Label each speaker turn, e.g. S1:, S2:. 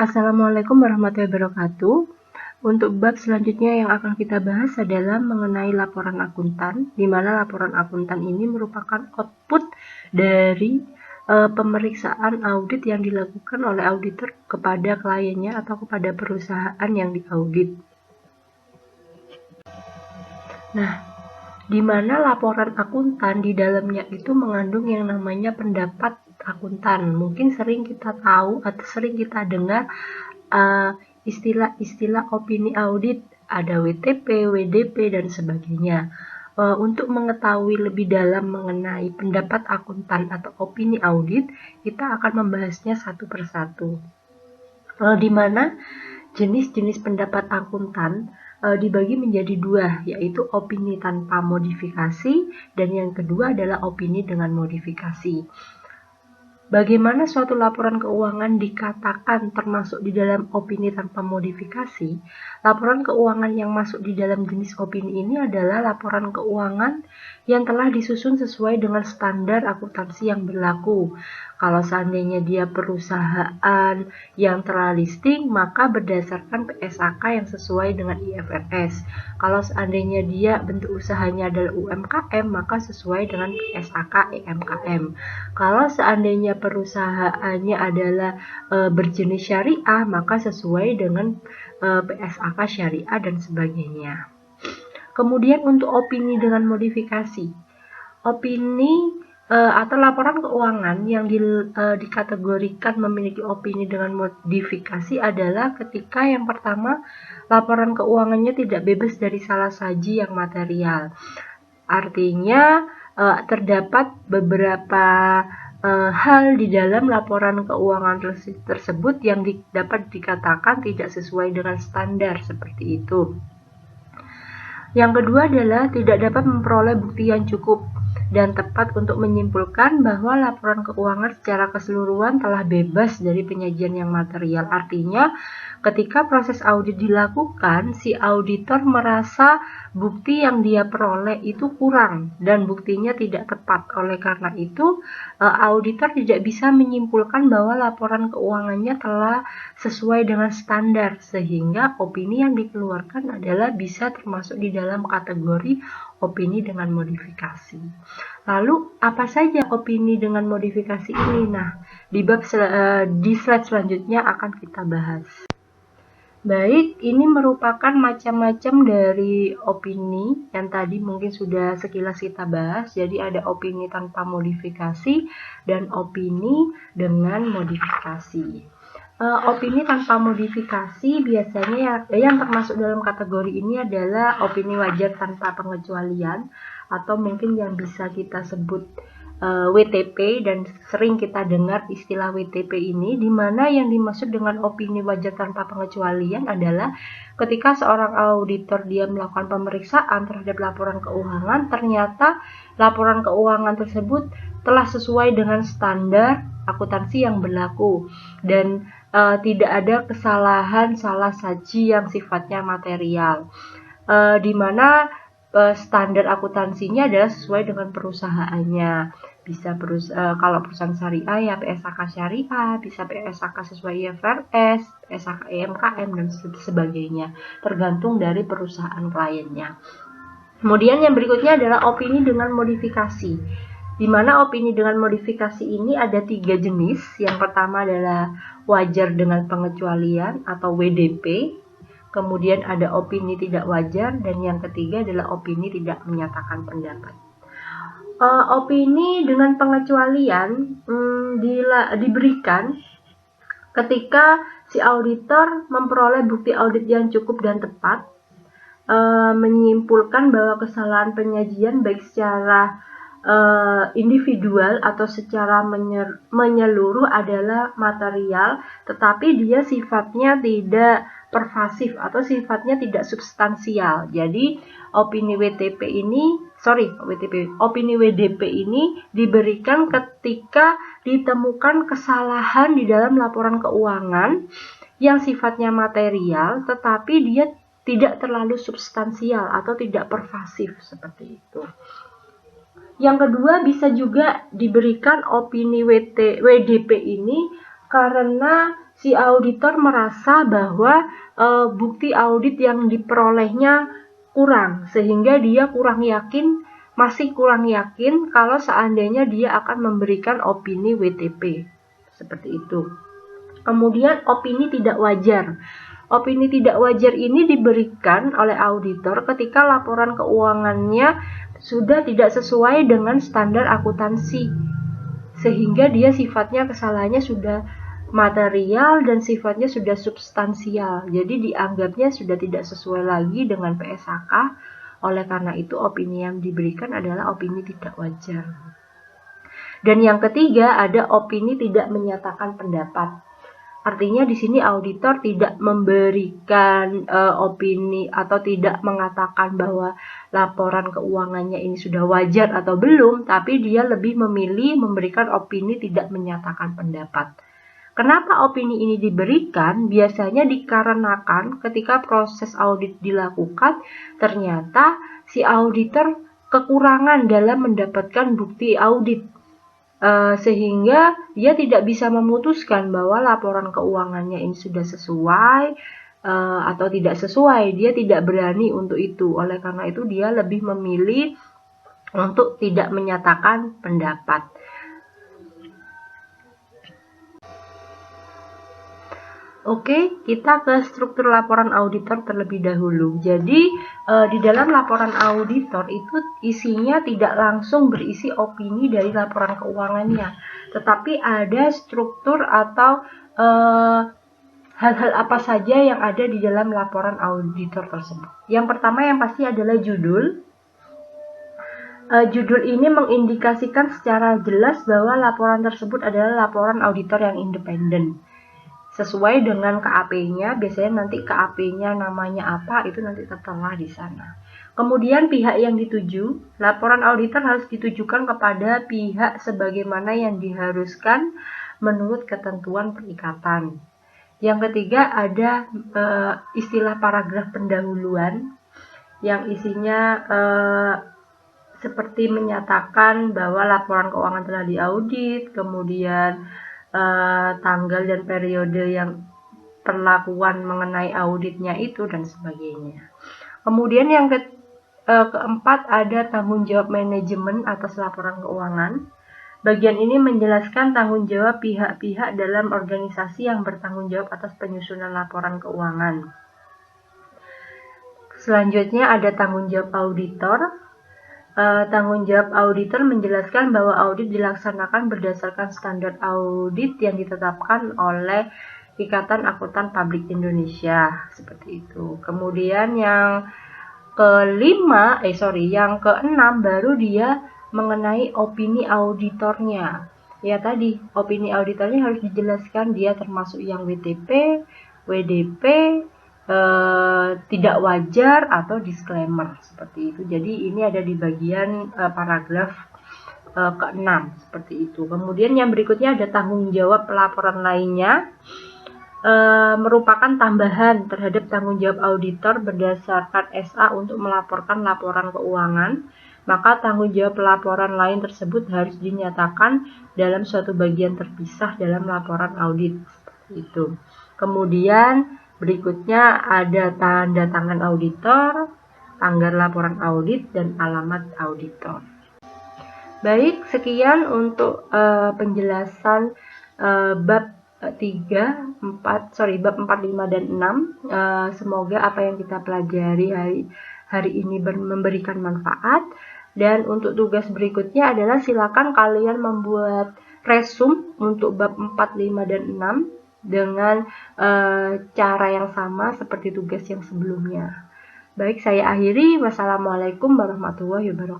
S1: Assalamualaikum warahmatullahi wabarakatuh. Untuk bab selanjutnya yang akan kita bahas adalah mengenai laporan akuntan, di mana laporan akuntan ini merupakan output dari pemeriksaan audit yang dilakukan oleh auditor kepada kliennya atau kepada perusahaan yang diaudit. Nah, di mana laporan akuntan di dalamnya itu mengandung yang namanya pendapat akuntan. Mungkin sering kita tahu atau sering kita dengar istilah-istilah opini audit, ada WTP, WDP, dan sebagainya. Untuk mengetahui lebih dalam mengenai pendapat akuntan atau opini audit, kita akan membahasnya satu persatu. Di mana jenis-jenis pendapat akuntan dibagi menjadi dua, yaitu opini tanpa modifikasi dan yang kedua adalah opini dengan modifikasi. Bagaimana suatu laporan keuangan dikatakan termasuk di dalam opini tanpa modifikasi? Laporan keuangan yang masuk di dalam jenis opini ini adalah laporan keuangan yang telah disusun sesuai dengan standar akuntansi yang berlaku. Kalau seandainya dia perusahaan yang telah listing, maka berdasarkan PSAK yang sesuai dengan IFRS. Kalau seandainya dia bentuk usahanya adalah UMKM, maka sesuai dengan PSAK EMKM. Kalau seandainya perusahaannya adalah berjenis syariah, maka sesuai dengan PSAK syariah dan sebagainya. Kemudian untuk opini dengan modifikasi. Opini atau laporan keuangan yang dikategorikan memiliki opini dengan modifikasi adalah ketika yang pertama, laporan keuangannya tidak bebas dari salah saji yang material. Artinya terdapat beberapa hal di dalam laporan keuangan tersebut yang dapat dikatakan tidak sesuai dengan standar seperti itu. Yang kedua adalah tidak dapat memperoleh bukti yang cukup dan tepat untuk menyimpulkan bahwa laporan keuangan secara keseluruhan telah bebas dari penyajian yang material. Artinya, ketika proses audit dilakukan, si auditor merasa bukti yang dia peroleh itu kurang dan buktinya tidak tepat. Oleh karena itu, auditor tidak bisa menyimpulkan bahwa laporan keuangannya telah sesuai dengan standar, sehingga opini yang dikeluarkan adalah bisa termasuk di dalam kategori opini dengan modifikasi. Lalu apa saja opini dengan modifikasi ini? Nah, di slide selanjutnya akan kita bahas. Baik, ini merupakan macam-macam dari opini yang tadi mungkin sudah sekilas kita bahas. Jadi ada opini tanpa modifikasi dan opini dengan modifikasi. Opini tanpa modifikasi biasanya yang termasuk dalam kategori ini adalah opini wajar tanpa pengecualian atau mungkin yang bisa kita sebut WTP, dan sering kita dengar istilah WTP ini, di mana yang dimaksud dengan opini wajar tanpa pengecualian adalah ketika seorang auditor dia melakukan pemeriksaan terhadap laporan keuangan, ternyata laporan keuangan tersebut telah sesuai dengan standar akuntansi yang berlaku dan tidak ada kesalahan salah saji yang sifatnya material, di mana standar akuntansinya adalah sesuai dengan perusahaannya. Bisa kalau perusahaan syariah ya PSAK syariah, bisa PSAK sesuai IFRS, PSAK EMKM dan sebagainya, tergantung dari perusahaan kliennya. Kemudian yang berikutnya adalah opini dengan modifikasi, di mana opini dengan modifikasi ini ada 3 jenis. Yang pertama adalah wajar dengan pengecualian atau WDP, kemudian ada opini tidak wajar, dan yang ketiga adalah opini tidak menyatakan pendapat. Opini dengan pengecualian diberikan ketika si auditor memperoleh bukti audit yang cukup dan tepat, menyimpulkan bahwa kesalahan penyajian baik secara individual atau secara menyeluruh adalah material, tetapi dia sifatnya tidak pervasif atau sifatnya tidak substansial. Jadi opini opini WDP ini diberikan ketika ditemukan kesalahan di dalam laporan keuangan yang sifatnya material, tetapi dia tidak terlalu substansial atau tidak pervasif seperti itu. Yang kedua, bisa juga diberikan opini WDP ini karena si auditor merasa bahwa bukti audit yang diperolehnya kurang, sehingga dia masih kurang yakin kalau seandainya dia akan memberikan opini WTP. Seperti itu. Kemudian opini tidak wajar. Opini tidak wajar ini diberikan oleh auditor ketika laporan keuangannya sudah tidak sesuai dengan standar akuntansi, sehingga dia sifatnya kesalahannya sudah material dan sifatnya sudah substansial. Jadi dianggapnya sudah tidak sesuai lagi dengan PSAK. Oleh karena itu opini yang diberikan adalah opini tidak wajar. Dan yang ketiga ada opini tidak menyatakan pendapat. Artinya di sini auditor tidak memberikan opini atau tidak mengatakan bahwa laporan keuangannya ini sudah wajar atau belum, tapi dia lebih memilih memberikan opini tidak menyatakan pendapat. Kenapa opini ini diberikan? Biasanya dikarenakan ketika proses audit dilakukan, ternyata si auditor kekurangan dalam mendapatkan bukti audit. Sehingga dia tidak bisa memutuskan bahwa laporan keuangannya ini sudah sesuai atau tidak sesuai. Dia tidak berani untuk itu. Oleh karena itu dia lebih memilih untuk tidak menyatakan pendapat. Oke, kita ke struktur laporan auditor terlebih dahulu. Jadi, di dalam laporan auditor itu isinya tidak langsung berisi opini dari laporan keuangannya, tetapi ada struktur atau hal-hal apa saja yang ada di dalam laporan auditor tersebut. Yang pertama yang pasti adalah judul. Judul ini mengindikasikan secara jelas bahwa laporan tersebut adalah laporan auditor yang independen. Sesuai dengan KAP-nya, biasanya nanti KAP-nya namanya apa, itu nanti tertera di sana. Kemudian pihak yang dituju, laporan auditor harus ditujukan kepada pihak sebagaimana yang diharuskan menurut ketentuan perikatan. Yang ketiga ada istilah paragraf pendahuluan yang isinya seperti menyatakan bahwa laporan keuangan telah diaudit, kemudian tanggal dan periode yang perlakuan mengenai auditnya itu dan sebagainya. Kemudian yang keempat ada tanggung jawab manajemen atas laporan keuangan. Bagian ini menjelaskan tanggung jawab pihak-pihak dalam organisasi yang bertanggung jawab atas penyusunan laporan keuangan. Selanjutnya ada tanggung jawab auditor. Tanggung jawab auditor menjelaskan bahwa audit dilaksanakan berdasarkan standar audit yang ditetapkan oleh Ikatan Akuntan Publik Indonesia, seperti itu. Kemudian yang keenam baru dia mengenai opini auditornya. Ya tadi, opini auditornya harus dijelaskan dia termasuk yang WTP, WDP, tidak wajar atau disclaimer seperti itu. Jadi ini ada di bagian paragraf ke-6 seperti itu. Kemudian yang berikutnya ada tanggung jawab pelaporan lainnya, merupakan tambahan terhadap tanggung jawab auditor berdasarkan SA untuk melaporkan laporan keuangan. Maka tanggung jawab pelaporan lain tersebut harus dinyatakan dalam suatu bagian terpisah dalam laporan audit seperti itu. Kemudian berikutnya ada tanda tangan auditor, tanggal laporan audit, dan alamat auditor. Baik, sekian untuk penjelasan bab 4, 5, dan 6. Semoga apa yang kita pelajari hari ini memberikan manfaat. Dan untuk tugas berikutnya adalah silakan kalian membuat resume untuk bab 4, 5, dan 6. Dengan cara yang sama seperti tugas yang sebelumnya. Baik, saya akhiri. Wassalamualaikum warahmatullahi wabarakatuh.